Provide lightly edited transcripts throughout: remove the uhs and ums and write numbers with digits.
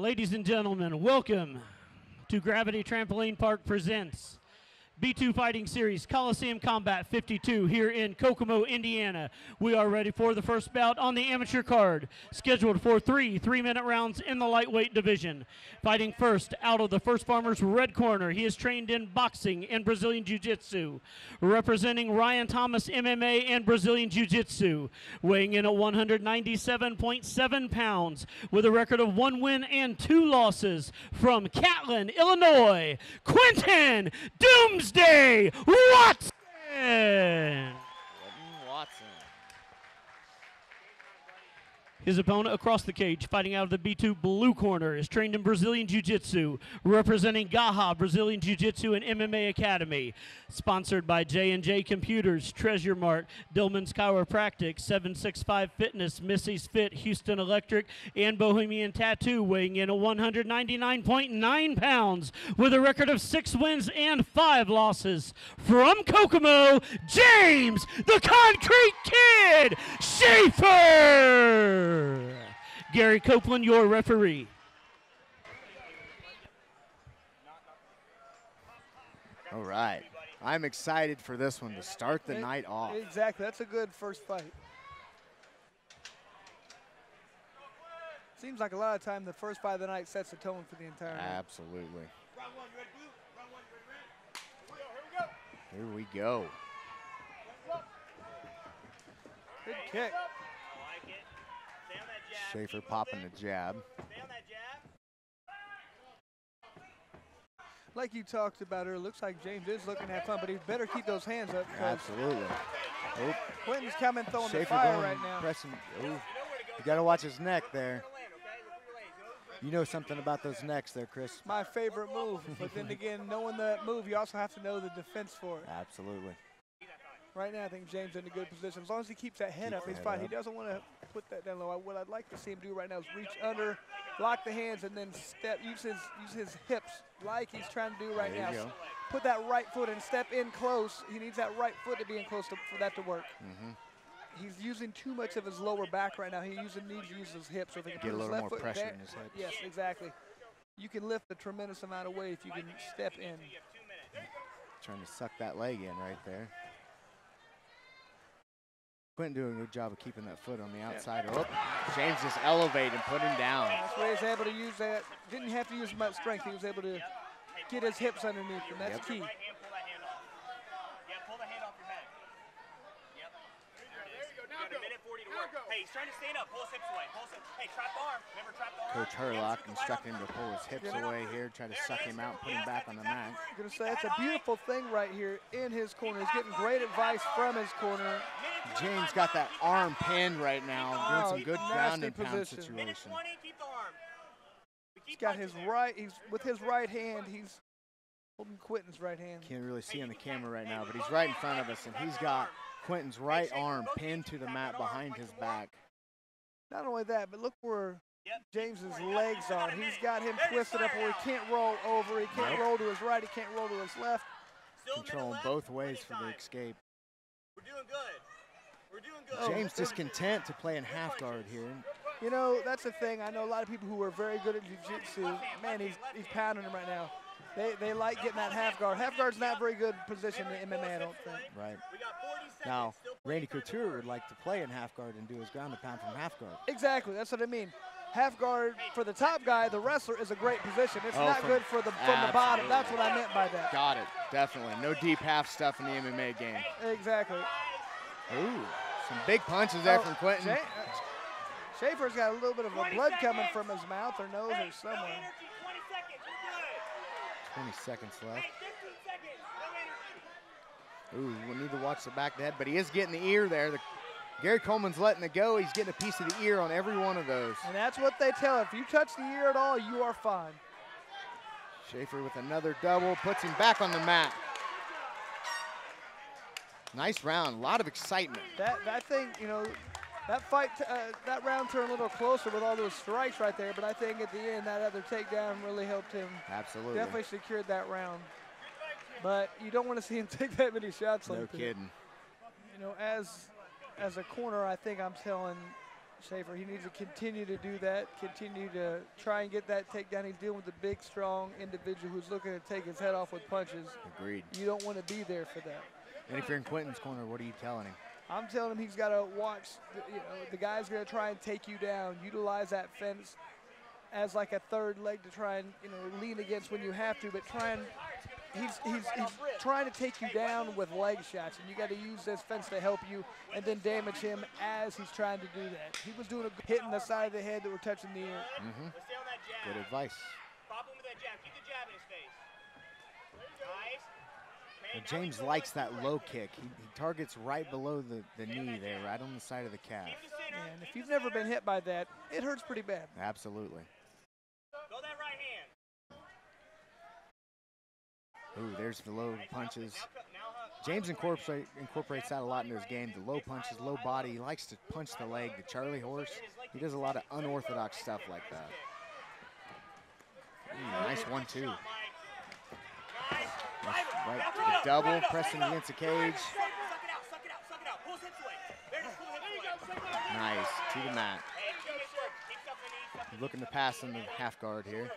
Ladies and gentlemen, welcome to Gravity Trampoline Park presents B2 Fighting Series Colosseum Combat 52 here in Kokomo, Indiana. We are ready for the first bout on the amateur card, scheduled for three-minute rounds in the lightweight division. Fighting first out of the First Farmers red corner, he is trained in boxing and Brazilian Jiu-Jitsu. Representing Ryan Thomas MMA and Brazilian Jiu-Jitsu, weighing in at 197.7 pounds with a record of 1 win and 2 losses, from Catlin, Illinois, Quynten Doomsday Watson. His opponent across the cage, fighting out of the B2 blue corner, is trained in Brazilian Jiu-Jitsu, representing Gaha Brazilian Jiu-Jitsu and MMA Academy. Sponsored by J&J Computers, Treasure Mart, Dillman's Chiropractic, 765 Fitness, Missy's Fit, Houston Electric, and Bohemian Tattoo, weighing in at 199.9 pounds with a record of 6 wins and 5 losses. From Kokomo, James the Concrete Kid Shaffer. Gary Copeland, your referee. All right. I'm excited for this one to start the night off. Exactly. That's a good first fight. Seems like a lot of time the first fight of the night sets the tone for the entire night. Absolutely. Here we go. Good kick. Shaffer popping the jab. Like you talked about earlier, looks like James is looking to have fun, but he better keep those hands up. Absolutely. Oh. Quynten's coming, throwing Shaffer the fire going, right now. Pressing. Oh. You got to watch his neck there. You know something about those necks there, Chris. My favorite move, but then again, knowing that move, you also have to know the defense for it. Absolutely. Right now, I think James in a good position. As long as he keeps that head up, he's fine. He doesn't want to put that down low. What I'd like to see him do right now is reach under, lock the hands, and then step. Use his hips like he's trying to do right now. Put that right foot and step in close. He needs that right foot to be in close for that to work. He's using too much of his lower back right now. He needs to use his hips. So if he can get put a his little left more foot pressure there. in his hips. Yes, exactly. You can lift a tremendous amount of weight if you can step in. Trying to suck that leg in right there. Quynten doing a good job of keeping that foot on the outside. Oh, James just elevated and put him down. That's where he's able to use that. Didn't have to use much strength. He was able to get his hips underneath, and that's key. Hey, he's trying to stand up. Pull his hips away. Hey, trap the arm. Remember, trap the arm. Coach Herlock instructing him to pull his hips away here, try to suck him out and put him back on the mat. I'm going to say it's a beautiful thing right here in his corner. He's getting great advice from his corner. James got that arm pinned right now, doing some good ground and pound situation. He's got his right, with his right hand, he's holding Quynten's right hand. Can't really see on the camera right now, but he's right in front of us, and he's got Quynten's right arm pinned to the mat behind his back. Not only that, but look where James's legs are. He's got him twisted up where he can't roll over. He can't roll to his right. He can't roll to his left. Controlling both ways for the escape. We're doing good. We're doing good. James just content to play in half guard here. You know, that's the thing. I know a lot of people who are very good at jiu-jitsu. Man, he's pounding him right now. They like getting that half guard. Half guard's not a very good position in MMA, I don't think. Right. Now, Randy Couture would like to play in half guard and do his ground and pound from half guard. Exactly, that's what I mean. Half guard for the top guy, the wrestler, is a great position. It's not good for the from the bottom. That's what I meant by that. Got it, definitely. No deep half stuff in the MMA game. Exactly. Ooh, some big punches there from Quynten. Shaffer's got a little bit of a blood coming from his mouth or nose or somewhere. 20 seconds left. Ooh, we need to watch the back of the head, but he is getting the ear there. Gary Coleman's letting it go. He's getting a piece of the ear on every one of those. And that's what they tell. If you touch the ear at all, you are fine. Shaffer with another double, puts him back on the mat. Nice round, a lot of excitement. That thing, you know, that fight, that round turned a little closer with all those strikes right there, but I think at the end that other takedown really helped him. Absolutely. Definitely secured that round. But you don't want to see him take that many shots like that. No kidding. You know, as a corner, I think I'm telling Shaffer, he needs to continue to do that, continue to try and get that takedown. He's dealing with a big, strong individual who's looking to take his head off with punches. Agreed. You don't want to be there for that. And if you're in Quynten's corner, what are you telling him? I'm telling him he's got to watch, the guy's going to try and take you down, utilize that fence as like a third leg to try and, lean against when you have to, but he's trying to take you down with leg shots, and you got to use this fence to help you and then damage him as he's trying to do that. He was doing a hitting the side of the head that were touching the ear. Mm-hmm. Good advice. But James likes that low kick. He targets right below the knee there, right on the side of the calf. And if you've never been hit by that, it hurts pretty bad. Absolutely. Go that right hand. Ooh, there's the low punches. James incorporates that a lot into his game. The low punches, low body. He likes to punch the leg. The Charlie horse, he does a lot of unorthodox stuff like that. Ooh, nice 1-2. Right, the double, pressing against the cage. Nice, to the mat. Looking to pass in the half guard here.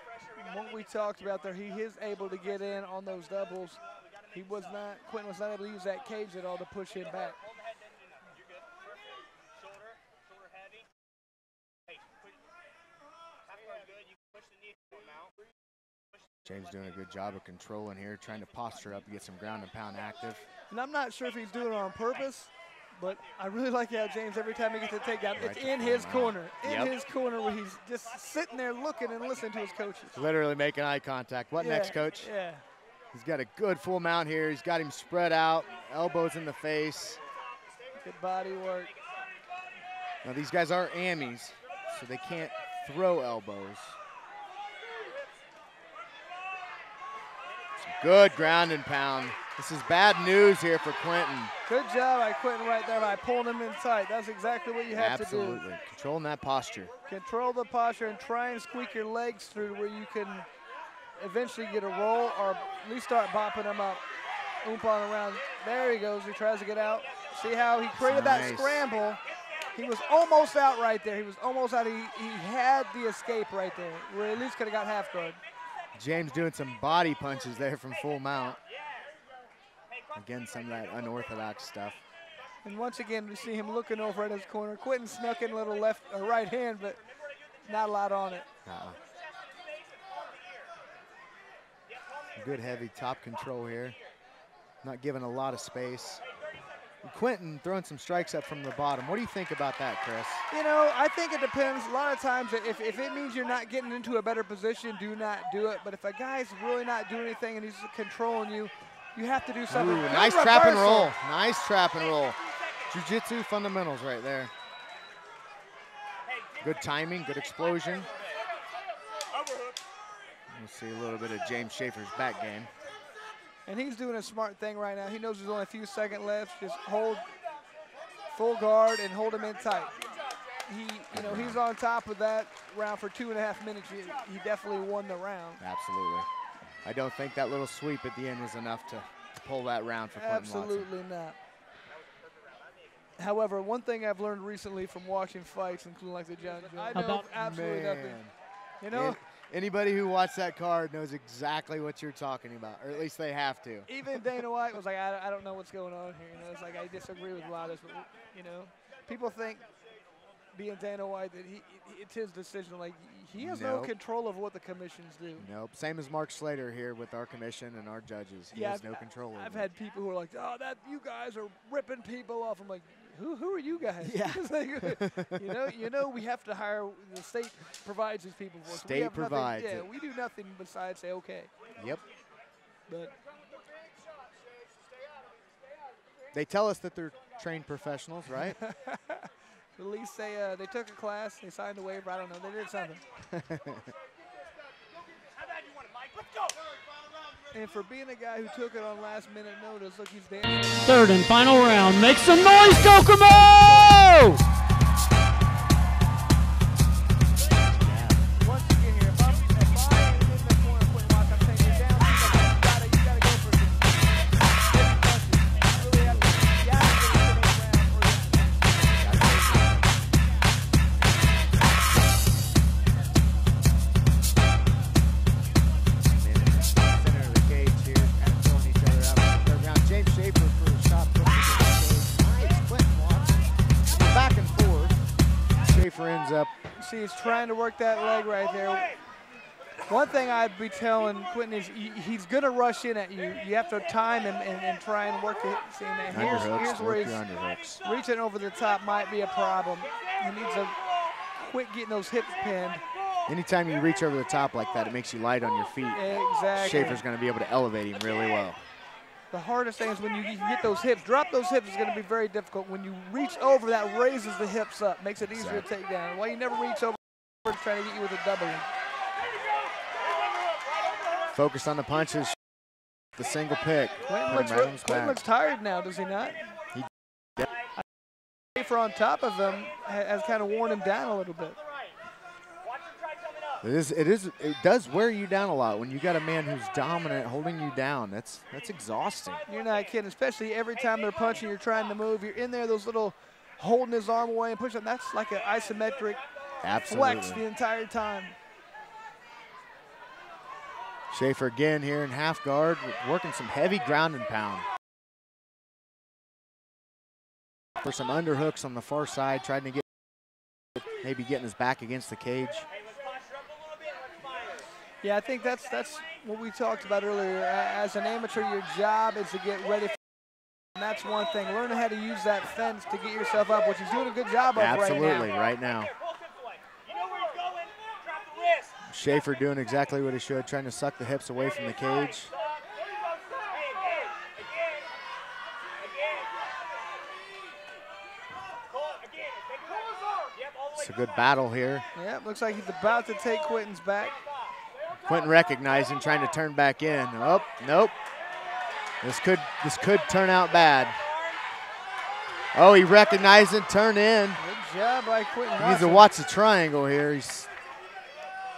What we talked about there, he is able to get in on those doubles. Quynten was not able to use that cage at all to push him back. James doing a good job of controlling here, trying to posture up to get some ground and pound active. And I'm not sure if he's doing it on purpose, but I really like how James, every time he gets a takedown, it's in his corner. In his corner where he's just sitting there looking and listening to his coaches. Literally making eye contact. What next, Coach? Yeah. He's got a good full mount here. He's got him spread out, elbows in the face. Good body work. Now these guys are Ammies, so they can't throw elbows. Some good ground and pound. This is bad news here for Quynten. Good job by Quynten right there by pulling him in tight. That's exactly what you have to do. Absolutely. Controlling that posture. Control the posture and try and squeak your legs through where you can eventually get a roll or at least start bopping him up. Oomp on around. There he goes. He tries to get out. See how he created that scramble. He was almost out right there. He was almost out. He had the escape right there where he at least could have got half guard. James doing some body punches there from full mount. Again, some of that unorthodox stuff. And once again, we see him looking over at his corner. Quynten snuck in a little left or right hand, but not a lot on it. Good heavy top control here. Not giving a lot of space. Quynten throwing some strikes up from the bottom. What do you think about that, Chris? I think it depends. A lot of times, if it means you're not getting into a better position, do not do it. But if a guy's really not doing anything and he's controlling you, you have to do something. Ooh, nice trap and roll. Nice trap and roll. Jiu-jitsu fundamentals right there. Good timing, good explosion. We'll see a little bit of James Shaffer's back game. And he's doing a smart thing right now. He knows there's only a few seconds left. Just hold full guard and hold him in tight. He's on top of that round for 2.5 minutes. He definitely won the round. Absolutely. I don't think that little sweep at the end was enough to pull that round for Quynten Absolutely Watson. not. However, one thing I've learned recently from watching fights, including like the John Jones, I know absolutely nothing. Anybody who watched that card knows exactly what you're talking about, or at least they have to. Even Dana White was like, I don't know what's going on here. It's like I disagree with a lot of this, but people think being Dana White that it's his decision. Like he has no control over what the commissions do. Nope. Same as Mark Slater here with our commission and our judges. He has no control over I've had people who are like, oh, you guys are ripping people off. I'm like, who are you guys? Yeah. We have to hire, the state provides these people for us. State provides it. We do nothing besides say okay. Yep. But they tell us that they're trained professionals, right? At least they took a class, they signed a waiver, I don't know, they did something. And for being a guy who took it on last minute notice, look, he's dancing. Third and final round. Make some noise, Kokomo! Once again here, if I am in the corner, Quynten Watson, I'm saying you're down, you gotta go for it. You really have to get it around. see he's trying to work that leg right there. One thing I'd be telling Quynten is he's going to rush in at you. You have to time him and try and work it. See, here's where he's reaching over the top might be a problem. He needs to quit getting those hips pinned. Anytime you reach over the top like that, it makes you light on your feet. Exactly. Shaffer's going to be able to elevate him really well. The hardest thing is when you get those hips. Drop those hips is going to be very difficult. When you reach over, that raises the hips up, makes it easier to take down. Why you never reach over, trying to get you with a doubling. Focus on the punches. The single pick. Quynten looks tired now, does he not? He Shaffer on top of him has kind of worn him down a little bit. It does wear you down a lot when you got a man who's dominant holding you down. That's exhausting. You're not kidding, especially every time they're punching, you're trying to move. You're in there, those little holding his arm away and pushing. That's like an isometric flex the entire time. Shaffer again here in half guard, working some heavy ground and pound. For some underhooks on the far side, trying to get, maybe getting his back against the cage. Yeah, I think that's what we talked about earlier. As an amateur, your job is to get ready for, and that's one thing. Learn how to use that fence to get yourself up, which he's doing a good job of Absolutely, right now. Shaffer doing exactly what he should, trying to suck the hips away from the cage. It's a good battle here. Yeah, looks like he's about to take Quynten's back. Quynten recognizing, trying to turn back in. Oh, nope. This could turn out bad. Oh, he recognized and turned in. Good job by Quynten. He needs to watch the triangle here.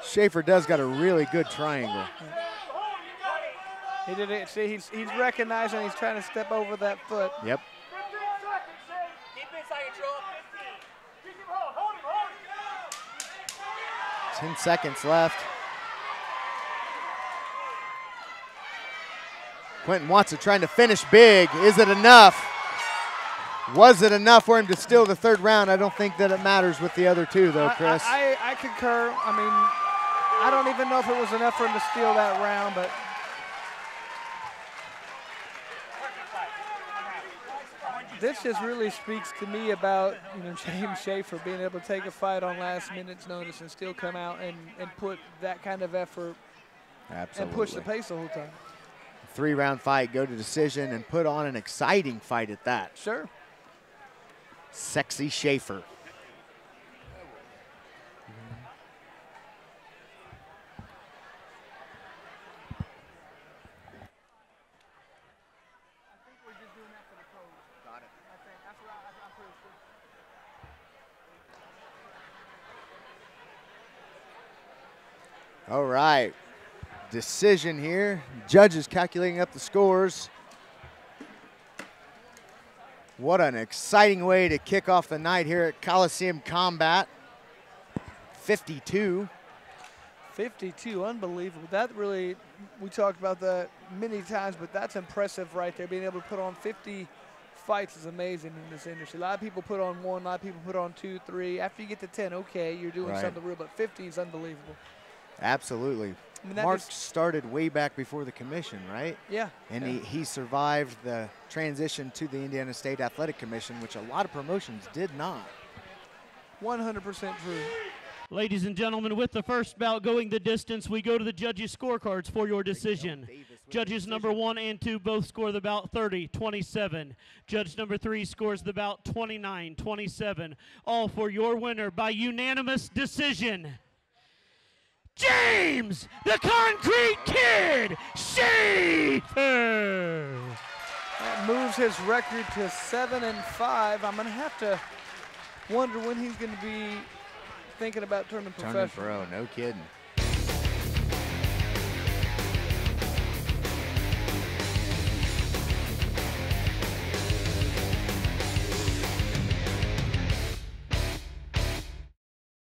Shaffer does got a really good triangle. He did it. See, he's recognizing he's trying to step over that foot. Yep. 10 seconds left. Quynten wants it, trying to finish big. Is it enough? Was it enough for him to steal the third round? I don't think that it matters with the other two, though, Chris. I concur. I mean, I don't even know if it was enough for him to steal that round, but this just really speaks to me about, James Shaffer being able to take a fight on last minute's notice and still come out and put that kind of effort and push the pace the whole time. 3-round fight, go to decision, and put on an exciting fight at that. Sure. Sexy Shaffer. All right, decision here. Judges calculating up the scores. What an exciting way to kick off the night here at Colosseum Combat. 52. 52, unbelievable. That really, we talked about that many times, but that's impressive right there. Being able to put on 50 fights is amazing in this industry. A lot of people put on 1, a lot of people put on 2, 3. After you get to 10, okay, you're doing something real, but 50 is unbelievable. Absolutely. I mean, Mark started way back before the commission, right? Yeah. And he survived the transition to the Indiana State Athletic Commission, which a lot of promotions did not. 100% true. Ladies and gentlemen, with the first bout going the distance, we go to the judges' scorecards for your decision. Judges number 1 and 2 both score the bout 30-27. Judge number 3 scores the bout 29-27. All for your winner by unanimous decision, James, the Concrete Kid, Shaffer. That moves his record to 7-5. I'm going to have to wonder when he's going to be thinking about turning professional. Turning pro, no kidding.